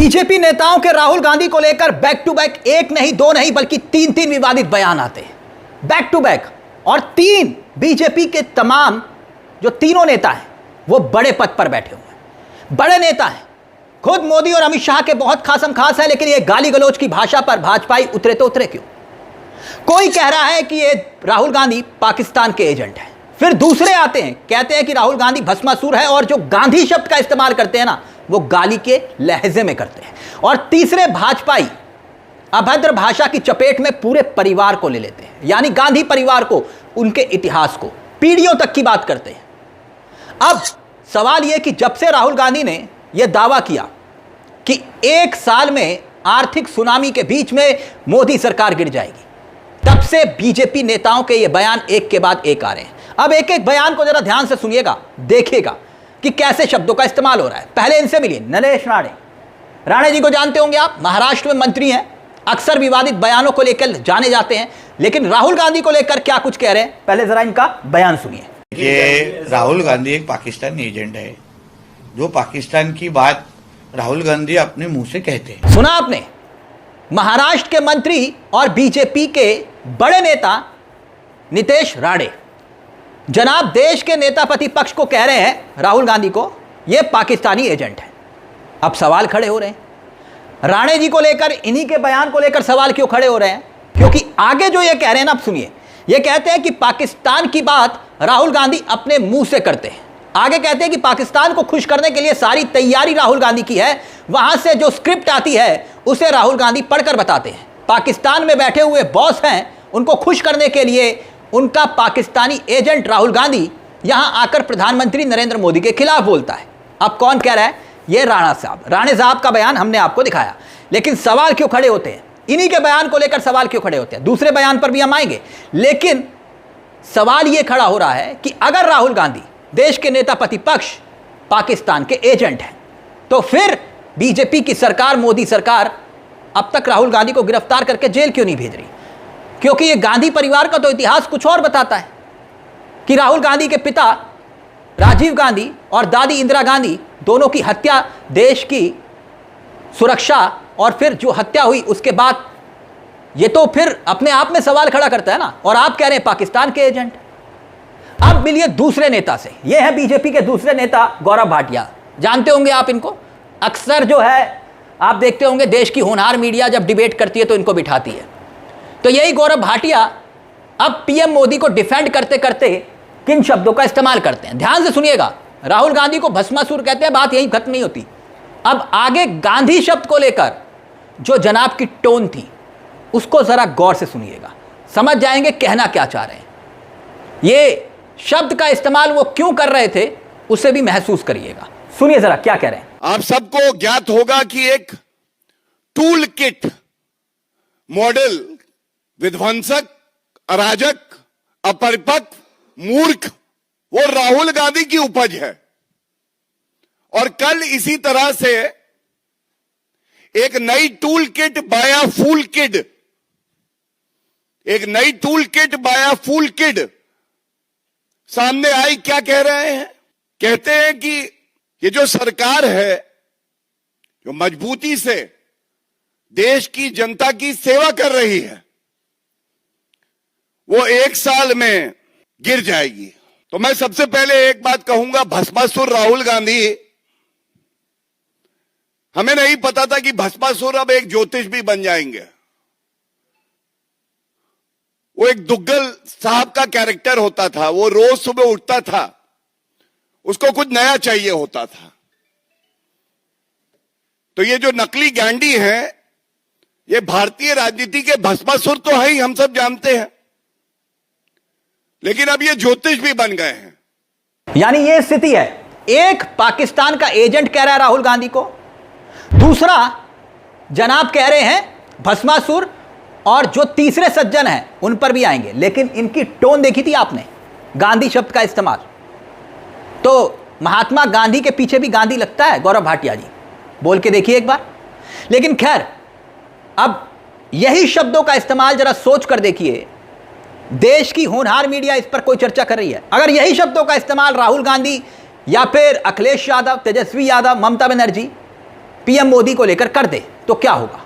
BJP नेताओं के राहुल गांधी को लेकर बैक टू बैक एक नहीं दो नहीं बल्कि तीन तीन विवादित बयान आते हैं बैक टू बैक। और तीन बीजेपी के तमाम जो तीनों नेता हैं वो बड़े पद पर बैठे हुए हैं, बड़े नेता हैं। खुद मोदी और अमित शाह के बहुत खासम खास है, लेकिन ये गाली गलौज की भाषा पर भाजपाई उतरे तो उतरे क्यों? कोई कह रहा है कि ये राहुल गांधी पाकिस्तान के एजेंट हैं, फिर दूसरे आते हैं कहते हैं कि राहुल गांधी भस्मासुर है और जो गांधी शब्द का इस्तेमाल करते हैं ना वो गाली के लहजे में करते हैं। और तीसरे भाजपाई अभद्र भाषा की चपेट में पूरे परिवार को ले लेते हैं, यानी गांधी परिवार को, उनके इतिहास को, पीढ़ियों तक की बात करते हैं। अब सवाल यह कि जब से राहुल गांधी ने यह दावा किया कि एक साल में आर्थिक सुनामी के बीच में मोदी सरकार गिर जाएगी, तब से बीजेपी नेताओं के ये बयान एक के बाद एक आ रहे हैं। अब एक एक बयान को जरा ध्यान से सुनिएगा, देखिएगा कि कैसे शब्दों का इस्तेमाल हो रहा है। पहले इनसे मिलिए, नरेश राणे। राणे जी को जानते होंगे आप, महाराष्ट्र में मंत्री हैं, अक्सर विवादित बयानों को लेकर जाने जाते हैं, लेकिन राहुल गांधी को लेकर क्या कुछ कह रहे हैं, पहले जरा इनका बयान सुनिए। ये राहुल गांधी एक पाकिस्तानी एजेंट है, जो पाकिस्तान की बात राहुल गांधी अपने मुंह से कहते हैं। सुना आपने, महाराष्ट्र के मंत्री और बीजेपी के बड़े नेता नितेश राणे जनाब देश के नेता प्रतिपक्ष को कह रहे हैं राहुल गांधी को यह पाकिस्तानी एजेंट है। अब सवाल खड़े हो रहे हैं राणे जी को लेकर, इन्हीं के बयान को लेकर सवाल क्यों खड़े हो रहे हैं? क्योंकि आगे जो ये कह रहे हैं ना, आप सुनिए, ये कहते हैं कि पाकिस्तान की बात राहुल गांधी अपने मुंह से करते हैं। आगे कहते हैं कि पाकिस्तान को खुश करने के लिए सारी तैयारी राहुल गांधी की है, वहां से जो स्क्रिप्ट आती है उसे राहुल गांधी पढ़कर बताते हैं। पाकिस्तान में बैठे हुए बॉस हैं, उनको खुश करने के लिए उनका पाकिस्तानी एजेंट राहुल गांधी यहां आकर प्रधानमंत्री नरेंद्र मोदी के खिलाफ बोलता है। अब कौन कह रहा है? ये राणा साहब। राणे साहब का बयान हमने आपको दिखाया, लेकिन सवाल क्यों खड़े होते हैं? इन्हीं के बयान को लेकर सवाल क्यों खड़े होते हैं? दूसरे बयान पर भी हम आएंगे, लेकिन सवाल यह खड़ा हो रहा है कि अगर राहुल गांधी देश के नेता प्रतिपक्ष पाकिस्तान के एजेंट हैं, तो फिर बीजेपी की सरकार, मोदी सरकार अब तक राहुल गांधी को गिरफ्तार करके जेल क्यों नहीं भेज रही? क्योंकि ये गांधी परिवार का तो इतिहास कुछ और बताता है कि राहुल गांधी के पिता राजीव गांधी और दादी इंदिरा गांधी दोनों की हत्या देश की सुरक्षा, और फिर जो हत्या हुई उसके बाद, ये तो फिर अपने आप में सवाल खड़ा करता है ना। और आप कह रहे हैं पाकिस्तान के एजेंट। अब मिलिए दूसरे नेता से, ये है बीजेपी के दूसरे नेता गौरव भाटिया। जानते होंगे आप इनको, अक्सर जो है आप देखते होंगे देश की होनहार मीडिया जब डिबेट करती है तो इनको बिठाती है। तो यही गौरव भाटिया अब पीएम मोदी को डिफेंड करते करते किन शब्दों का इस्तेमाल करते हैं, ध्यान से सुनिएगा। राहुल गांधी को भस्मासुर कहते हैं, बात यहीं खत्म नहीं होती। अब आगे गांधी शब्द को लेकर जो जनाब की टोन थी उसको जरा गौर से सुनिएगा, समझ जाएंगे कहना क्या चाह रहे हैं। ये शब्द का इस्तेमाल वो क्यों कर रहे थे उसे भी महसूस करिएगा, सुनिए जरा क्या कह रहे हैं। आप सबको ज्ञात होगा कि एक टूल किट मॉडल विध्वंसक, अराजक, अपरिपक्व, मूर्ख वो राहुल गांधी की उपज है। और कल इसी तरह से एक नई टूल किट बाय अ फूल किड, एक नई टूल किट बाय अ फूल किड सामने आई। क्या कह रहे हैं? कहते हैं कि ये जो सरकार है जो मजबूती से देश की जनता की सेवा कर रही है वो एक साल में गिर जाएगी। तो मैं सबसे पहले एक बात कहूंगा, भस्मासुर राहुल गांधी, हमें नहीं पता था कि भस्मासुर अब एक ज्योतिष भी बन जाएंगे। वो एक दुग्गल साहब का कैरेक्टर होता था, वो रोज सुबह उठता था, उसको कुछ नया चाहिए होता था। तो ये जो नकली गांडी हैं, ये भारतीय राजनीति के भस्मासुर तो है ही, हम सब जानते हैं, लेकिन अब ये ज्योतिष भी बन गए हैं। यानी ये स्थिति है, एक पाकिस्तान का एजेंट कह रहा है राहुल गांधी को, दूसरा जनाब कह रहे हैं भस्मासुर, और जो तीसरे सज्जन हैं उन पर भी आएंगे। लेकिन इनकी टोन देखी थी आपने, गांधी शब्द का इस्तेमाल। तो महात्मा गांधी के पीछे भी गांधी लगता है गौरव भाटिया जी, बोल के देखिए एक बार। लेकिन खैर, अब यही शब्दों का इस्तेमाल जरा सोच कर देखिए, देश की होनहार मीडिया इस पर कोई चर्चा कर रही है। अगर यही शब्दों का इस्तेमाल राहुल गांधी या फिर अखिलेश यादव, तेजस्वी यादव, ममता बनर्जी पीएम मोदी को लेकर कर दे तो क्या होगा।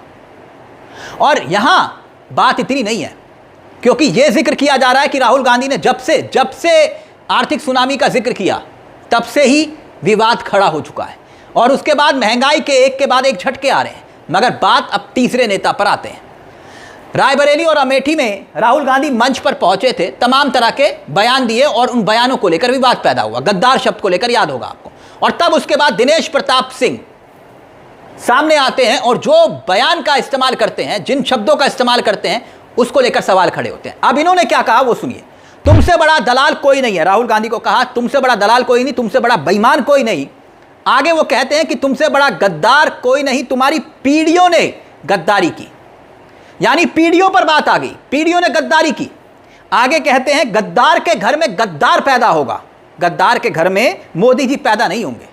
और यहां बात इतनी नहीं है, क्योंकि यह जिक्र किया जा रहा है कि राहुल गांधी ने जब से आर्थिक सुनामी का जिक्र किया तब से ही विवाद खड़ा हो चुका है, और उसके बाद महंगाई के एक के बाद एक झटके आ रहे हैं। मगर बात अब तीसरे नेता पर आते हैं। रायबरेली और अमेठी में राहुल गांधी मंच पर पहुंचे थे, तमाम तरह के बयान दिए और उन बयानों को लेकर विवाद पैदा हुआ, गद्दार शब्द को लेकर, याद होगा आपको। और तब उसके बाद दिनेश प्रताप सिंह सामने आते हैं और जो बयान का इस्तेमाल करते हैं, जिन शब्दों का इस्तेमाल करते हैं, उसको लेकर सवाल खड़े होते हैं। अब इन्होंने क्या कहा वो सुनिए। तुमसे बड़ा दलाल कोई नहीं है, राहुल गांधी को कहा तुमसे बड़ा दलाल कोई नहीं, तुमसे बड़ा बेईमान कोई नहीं। आगे वो कहते हैं कि तुमसे बड़ा गद्दार कोई नहीं, तुम्हारी पीढ़ियों ने गद्दारी की। यानी पीढ़ियों पर बात आ गई, पीढ़ियों ने गद्दारी की। आगे कहते हैं गद्दार के घर में गद्दार पैदा होगा, गद्दार के घर में मोदी जी पैदा नहीं होंगे।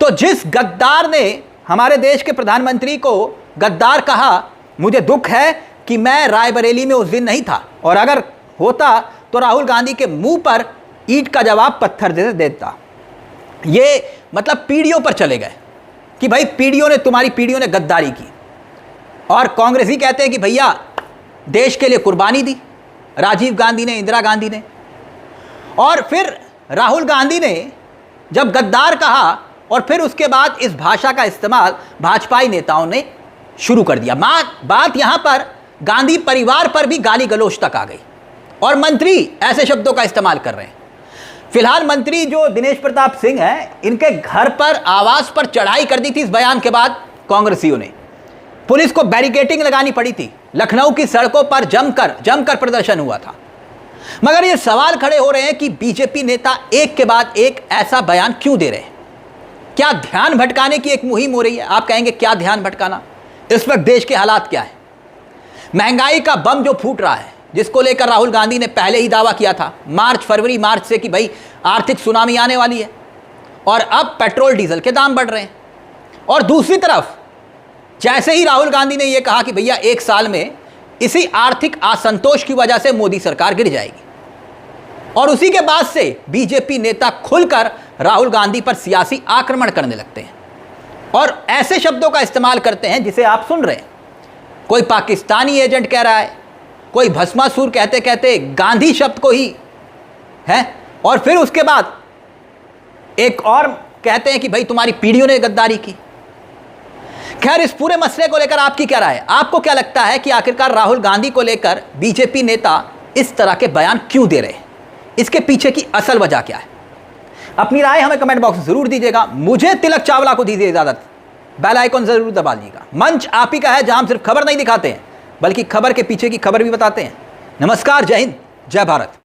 तो जिस गद्दार ने हमारे देश के प्रधानमंत्री को गद्दार कहा, मुझे दुख है कि मैं रायबरेली में उस दिन नहीं था, और अगर होता तो राहुल गांधी के मुंह पर ईंट का जवाब पत्थर दे देता। ये मतलब पीढ़ियों पर चले गए कि भाई पीढ़ियों ने, तुम्हारी पीढ़ियों ने गद्दारी की। और कांग्रेसी कहते हैं कि भैया देश के लिए कुर्बानी दी राजीव गांधी ने, इंदिरा गांधी ने। और फिर राहुल गांधी ने जब गद्दार कहा और फिर उसके बाद इस भाषा का इस्तेमाल भाजपाई नेताओं ने शुरू कर दिया। बात यहां पर गांधी परिवार पर भी गाली गलौज तक आ गई और मंत्री ऐसे शब्दों का इस्तेमाल कर रहे हैं। फिलहाल मंत्री जो दिनेश प्रताप सिंह हैं, इनके घर पर, आवास पर चढ़ाई कर दी थी इस बयान के बाद कांग्रेसियों ने। पुलिस को बैरिकेडिंग लगानी पड़ी थी, लखनऊ की सड़कों पर जमकर प्रदर्शन हुआ था। मगर ये सवाल खड़े हो रहे हैं कि बीजेपी नेता एक के बाद एक ऐसा बयान क्यों दे रहे हैं। क्या ध्यान भटकाने की एक मुहिम हो रही है? आप कहेंगे क्या ध्यान भटकाना? इस वक्त देश के हालात क्या है? महंगाई का बम जो फूट रहा है, जिसको लेकर राहुल गांधी ने पहले ही दावा किया था फरवरी मार्च से कि भाई आर्थिक सुनामी आने वाली है, और अब पेट्रोल डीजल के दाम बढ़ रहे हैं। और दूसरी तरफ जैसे ही राहुल गांधी ने यह कहा कि भैया एक साल में इसी आर्थिक असंतोष की वजह से मोदी सरकार गिर जाएगी, और उसी के बाद से बीजेपी नेता खुलकर राहुल गांधी पर सियासी आक्रमण करने लगते हैं और ऐसे शब्दों का इस्तेमाल करते हैं जिसे आप सुन रहे हैं। कोई पाकिस्तानी एजेंट कह रहा है, कोई भस्मासुर कहते कहते गांधी शब्द को ही है, और फिर उसके बाद एक और कहते हैं कि भाई तुम्हारी पीढ़ियों ने गद्दारी की। खैर, इस पूरे मसले को लेकर आपकी क्या राय है? आपको क्या लगता है कि आखिरकार राहुल गांधी को लेकर बीजेपी नेता इस तरह के बयान क्यों दे रहे हैं? इसके पीछे की असल वजह क्या है? अपनी राय हमें कमेंट बॉक्स में जरूर दीजिएगा। मुझे तिलक चावला को दीजिए इजाजत। बेल आइकन जरूर दबा लीजिएगा। मंच आप ही का है जहां हम सिर्फ खबर नहीं दिखाते हैं बल्कि खबर के पीछे की खबर भी बताते हैं। नमस्कार, जय हिंद, जय भारत।